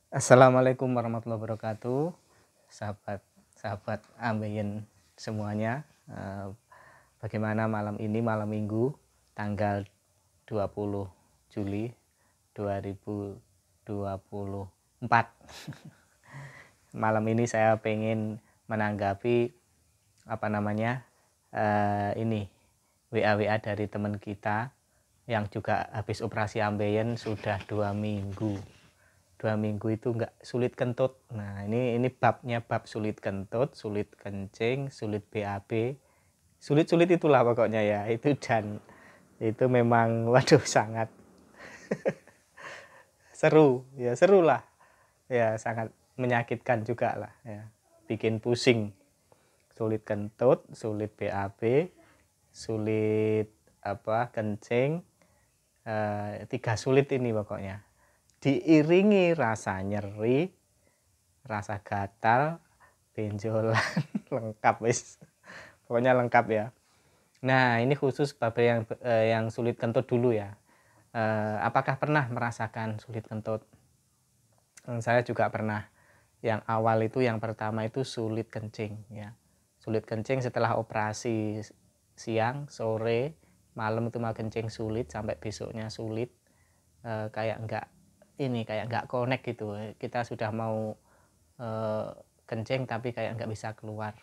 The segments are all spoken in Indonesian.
Assalamualaikum warahmatullahi wabarakatuh, sahabat ambeien semuanya. Bagaimana malam ini, malam Minggu, tanggal 20 Juli 2024. Malam ini saya pengen menanggapi ini WA dari teman kita yang juga habis operasi ambeien sudah 2 minggu. 2 minggu itu nggak sulit kentut. Nah, ini babnya bab sulit kentut, sulit kencing, sulit BAB, sulit-sulit itulah pokoknya ya. Dan itu memang waduh sangat seru lah ya, sangat menyakitkan juga lah ya, bikin pusing. Sulit kentut, sulit BAB, sulit kencing, 3 sulit ini pokoknya, diiringi rasa nyeri, rasa gatal, benjolan, lengkap wis. Pokoknya lengkap ya. Nah, ini khusus bab yang sulit kentut dulu ya. Apakah pernah merasakan sulit kentut? Saya juga pernah. Yang awal itu, yang pertama itu sulit kencing ya. Sulit kencing setelah operasi siang, sore, malam itu mau kencing sulit, sampai besoknya sulit. Kayak nggak connect gitu. Kita sudah mau kencing tapi kayak nggak bisa keluar.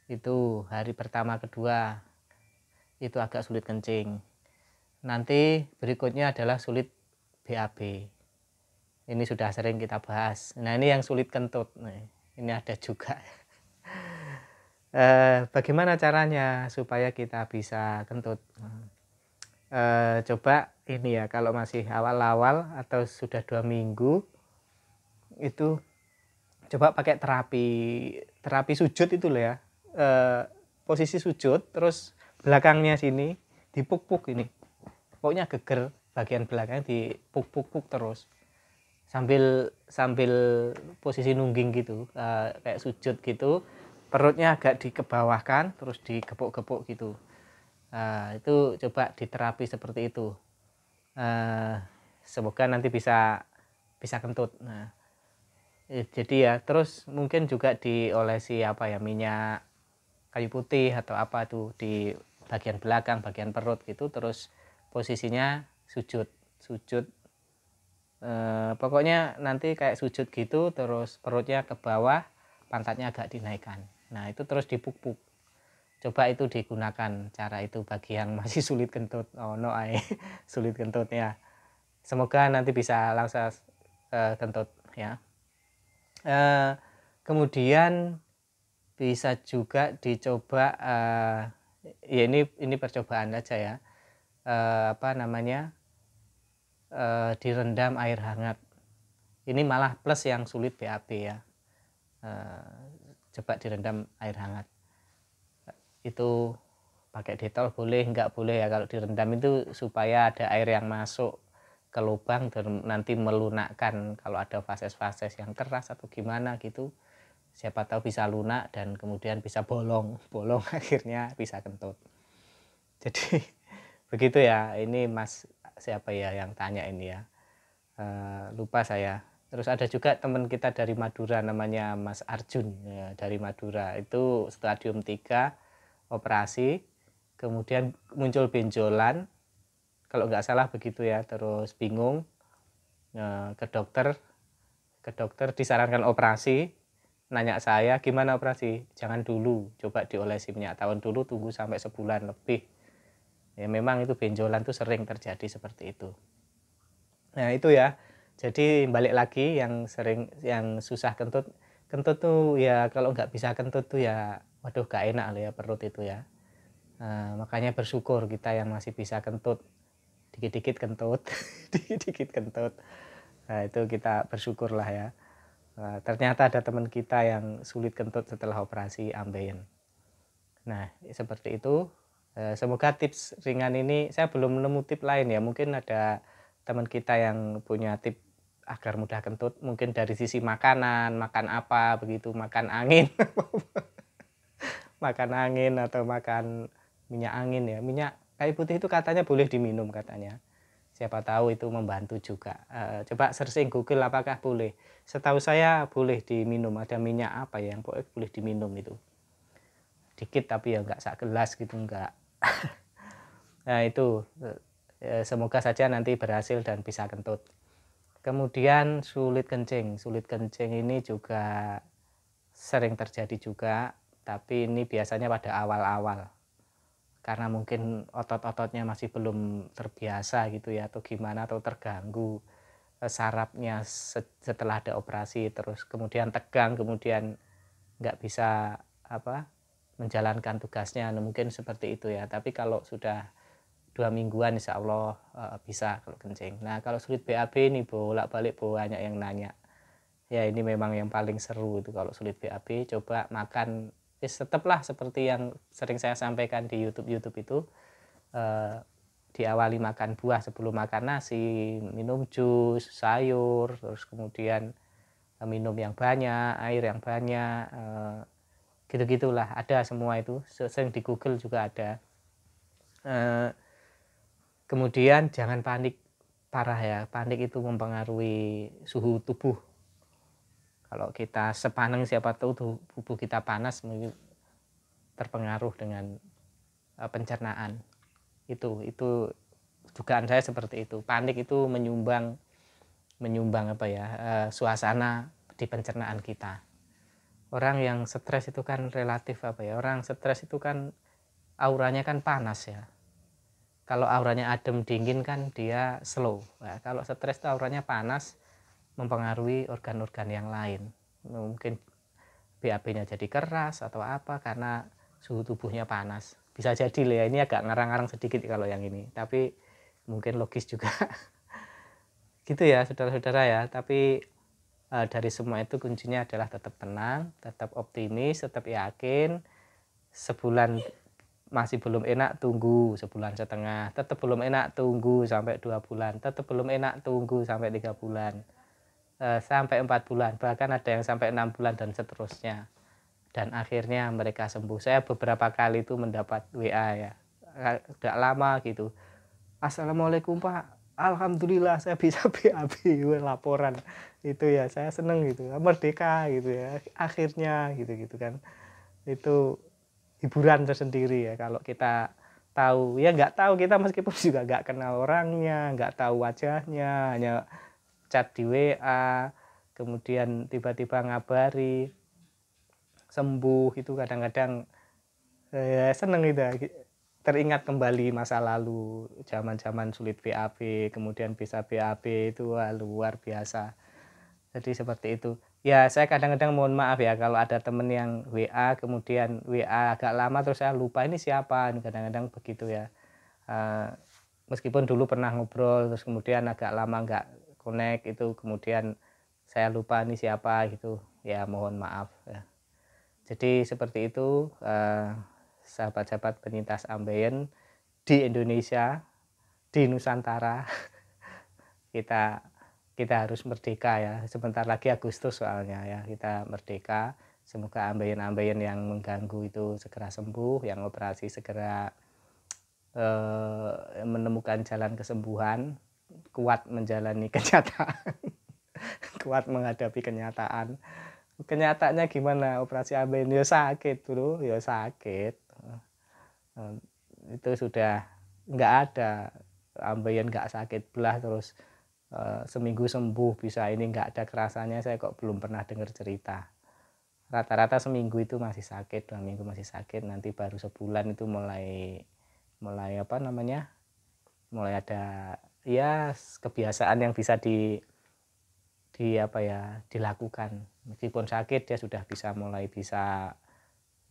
Itu hari pertama, kedua itu agak sulit kencing. Nanti berikutnya adalah sulit BAB. Ini sudah sering kita bahas. Nah, ini yang sulit kentut. Nah, ini ada juga. Bagaimana caranya supaya kita bisa kentut? Coba ini ya, kalau masih awal-awal atau sudah 2 minggu itu coba pakai terapi sujud itu loh ya. Posisi sujud, terus belakangnya sini dipuk-puk ini. Pokoknya geger bagian belakang dipuk-puk terus. Sambil posisi nungging gitu, kayak sujud gitu. Perutnya agak dikebawahkan, terus digepuk-gepuk gitu. Itu coba diterapi seperti itu. Semoga nanti bisa kentut. Nah, jadi ya, terus mungkin juga diolesi minyak kayu putih atau apa tuh di bagian belakang, bagian perut gitu. Terus posisinya sujud. Pokoknya nanti kayak sujud gitu, terus perutnya ke bawah, pantatnya agak dinaikkan. Nah, itu terus dipuk-puk. Coba itu digunakan cara itu bagi yang masih sulit kentut. Oh no, sulit kentutnya. Semoga nanti bisa langsung kentut ya. Kemudian bisa juga dicoba, ya ini percobaan aja ya. Direndam air hangat. Ini malah plus yang sulit BAB ya. Coba direndam air hangat. Itu pakai detol boleh, nggak boleh ya kalau direndam itu, supaya ada air yang masuk ke lubang dan nanti melunakkan kalau ada fases-fases yang keras atau gimana gitu. Siapa tahu bisa lunak dan kemudian bisa bolong akhirnya bisa kentut. Jadi begitu ya. Ini Mas siapa ya yang tanya ini ya, lupa saya. Terus ada juga teman kita dari Madura, namanya Mas Arjun ya, dari Madura. Itu stadium 3 operasi, kemudian muncul benjolan kalau nggak salah begitu ya. Terus bingung, ke dokter disarankan operasi. Nanya saya, gimana operasi? Jangan dulu, coba diolesi minyak tawon dulu, tunggu sampai sebulan lebih. Ya memang itu benjolan tuh sering terjadi seperti itu. Nah itu ya, jadi balik lagi yang susah kentut tuh ya, kalau nggak bisa kentut tuh ya waduh gak enak loh ya perut itu ya. Makanya bersyukur kita yang masih bisa kentut, dikit-dikit kentut, dikit-dikit kentut. Nah itu kita bersyukur lah ya. Ternyata ada teman kita yang sulit kentut setelah operasi ambeien. Nah seperti itu. Semoga tips ringan ini, saya belum nemu tip lain ya, mungkin ada teman kita yang punya tip agar mudah kentut, mungkin dari sisi makanan, makan apa begitu, makan angin makan angin atau makan minyak angin ya. Minyak kayu putih itu katanya boleh diminum katanya. siapa tahu itu membantu juga. Coba searching Google apakah boleh. Setahu saya boleh diminum, ada minyak apa ya yang pokoknya boleh diminum itu. Dikit tapi ya nggak sak gelas gitu, enggak. Nah itu semoga saja nanti berhasil dan bisa kentut. Kemudian sulit kencing ini juga sering terjadi juga, tapi ini biasanya pada awal-awal. Karena mungkin otot-ototnya masih belum terbiasa gitu ya, atau gimana, atau terganggu sarafnya setelah ada operasi, terus kemudian tegang, kemudian nggak bisa menjalankan tugasnya, mungkin seperti itu ya. Tapi kalau sudah 2 mingguan insya Allah bisa kalau kencing. Nah kalau sulit BAB ini bolak-balik banyak yang nanya. Ya ini memang yang paling seru itu kalau sulit BAB, coba makan tetaplah seperti yang sering saya sampaikan di YouTube itu, diawali makan buah sebelum makan nasi, minum jus, sayur, terus kemudian minum yang banyak, air yang banyak, gitu-gitulah, ada semua itu, sering di Google juga ada. Kemudian jangan panik parah ya, panik itu mempengaruhi suhu tubuh. Kalau kita sepaneng siapa tahu tubuh kita panas, terpengaruh dengan pencernaan. Itu dugaan saya seperti itu. Panik itu menyumbang suasana di pencernaan kita. Orang yang stres itu kan relatif orang stres itu kan auranya kan panas ya. Kalau auranya adem dingin kan dia slow. Nah, kalau stres itu auranya panas, mempengaruhi organ-organ yang lain. Mungkin BAB-nya jadi keras atau apa karena suhu tubuhnya panas. Bisa jadi ya, ini agak ngarang-ngarang sedikit kalau yang ini, tapi mungkin logis juga. Gitu ya saudara-saudara ya. Tapi dari semua itu kuncinya adalah tetap tenang, tetap optimis, tetap yakin. Sebulan masih belum enak, tunggu sebulan setengah. Tetap belum enak, tunggu sampai 2 bulan. Tetap belum enak, tunggu sampai 3 bulan. Sampai 4 bulan. Bahkan ada yang sampai 6 bulan dan seterusnya. Dan akhirnya mereka sembuh. Saya beberapa kali itu mendapat WA ya. Udah lama gitu. Assalamualaikum Pak. Alhamdulillah saya bisa BAB, laporan. Itu ya, saya seneng gitu. Merdeka gitu ya. Akhirnya gitu kan. Itu hiburan tersendiri ya kalau kita tahu, ya nggak tahu kita meskipun juga nggak kenal orangnya, nggak tahu wajahnya, hanya chat di WA, kemudian tiba-tiba ngabari sembuh, itu kadang-kadang seneng itu ya, teringat kembali masa lalu, zaman-zaman sulit BAB, kemudian bisa BAB itu luar biasa. Jadi seperti itu. Ya saya kadang-kadang mohon maaf ya kalau ada temen yang WA kemudian WA agak lama terus saya lupa ini siapa, kadang-kadang begitu ya. Meskipun dulu pernah ngobrol terus kemudian agak lama nggak connect itu, kemudian saya lupa ini siapa gitu, ya mohon maaf ya. Jadi seperti itu sahabat-sahabat penyintas ambeien di Indonesia, di Nusantara. kita harus merdeka ya, sebentar lagi Agustus soalnya ya, kita merdeka. Semoga ambeien-ambeien yang mengganggu itu segera sembuh, yang operasi segera menemukan jalan kesembuhan, kuat menjalani kenyataan, kuat menghadapi kenyataan. Kenyataannya gimana operasi ambeien? Ya sakit bro, ya sakit. Itu sudah nggak ada ambeien nggak sakit belah terus seminggu sembuh bisa, ini nggak ada kerasanya, saya kok belum pernah dengar cerita. Rata-rata seminggu itu masih sakit, 2 minggu masih sakit, nanti baru sebulan itu mulai mulai ada ya kebiasaan yang bisa dilakukan. Meskipun sakit dia sudah mulai bisa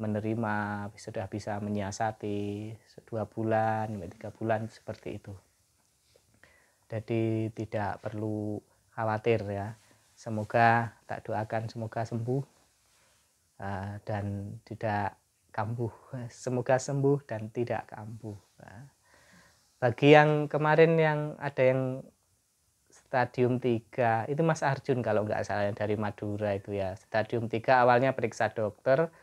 menerima, sudah bisa menyiasati 2 bulan, 3 bulan seperti itu. Jadi tidak perlu khawatir ya. Semoga tak doakan semoga sembuh dan tidak kambuh. Semoga sembuh dan tidak kambuh. Bagi yang kemarin yang ada yang stadium 3, itu Mas Arjun kalau nggak salah dari Madura itu ya. Stadium 3 awalnya periksa dokter,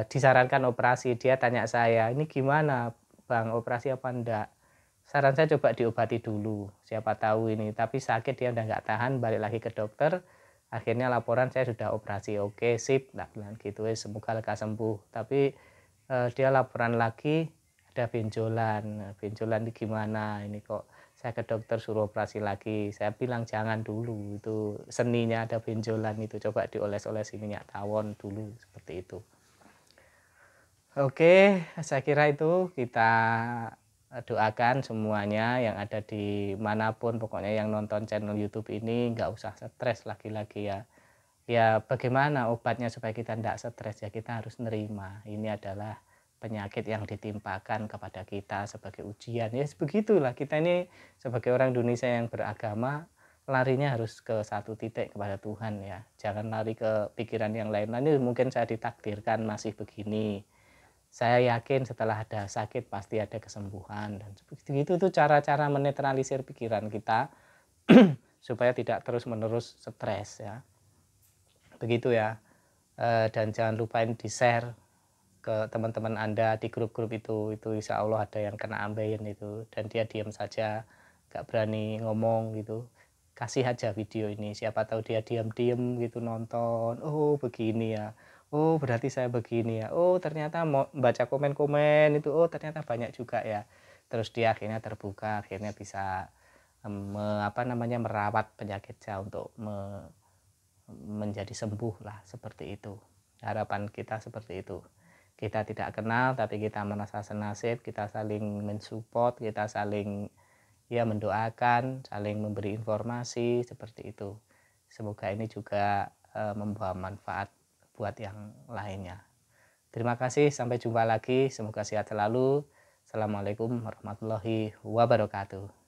disarankan operasi. Dia tanya saya, ini gimana Bang, operasi apa enggak? saran saya coba diobati dulu, siapa tahu ini, tapi sakit dia udah nggak tahan, balik lagi ke dokter, akhirnya laporan saya sudah operasi, oke sip, tak bilang gitu, semoga lekas sembuh. Tapi dia laporan lagi ada benjolan. Nah, benjolan ini gimana? Ini kok saya ke dokter suruh operasi lagi. Saya bilang jangan dulu, itu seninya ada benjolan itu coba dioles-olesi minyak tawon dulu seperti itu. Oke, saya kira itu kita doakan semuanya yang ada di manapun pokoknya yang nonton channel YouTube ini nggak usah stres lagi-lagi ya. Ya bagaimana obatnya supaya kita tidak stres ya kita harus nerima. Ini adalah penyakit yang ditimpakan kepada kita sebagai ujian. Ya begitulah kita ini sebagai orang Indonesia yang beragama larinya harus ke satu titik kepada Tuhan ya. Jangan lari ke pikiran yang lain. Nanti mungkin saya ditakdirkan masih begini. Saya yakin setelah ada sakit pasti ada kesembuhan dan seperti itu tuh cara-cara menetralisir pikiran kita supaya tidak terus-menerus stres ya. Begitu ya. Dan jangan lupain di-share ke teman-teman Anda di grup-grup itu insya Allah ada yang kena ambeien itu dan dia diam saja, nggak berani ngomong gitu. Kasih aja video ini, siapa tahu dia diam-diam gitu nonton, oh begini ya, oh berarti saya begini ya, oh ternyata mau baca komen-komen itu, oh ternyata banyak juga ya. Terus dia akhirnya terbuka, akhirnya bisa merawat penyakit saya untuk menjadi sembuh lah seperti itu. Harapan kita seperti itu. Kita tidak kenal tapi kita merasa senasib, kita saling mensupport, kita saling ya mendoakan, saling memberi informasi seperti itu. Semoga ini juga membawa manfaat buat yang lainnya. Terima kasih, sampai jumpa lagi. Semoga sehat selalu. Assalamualaikum warahmatullahi wabarakatuh.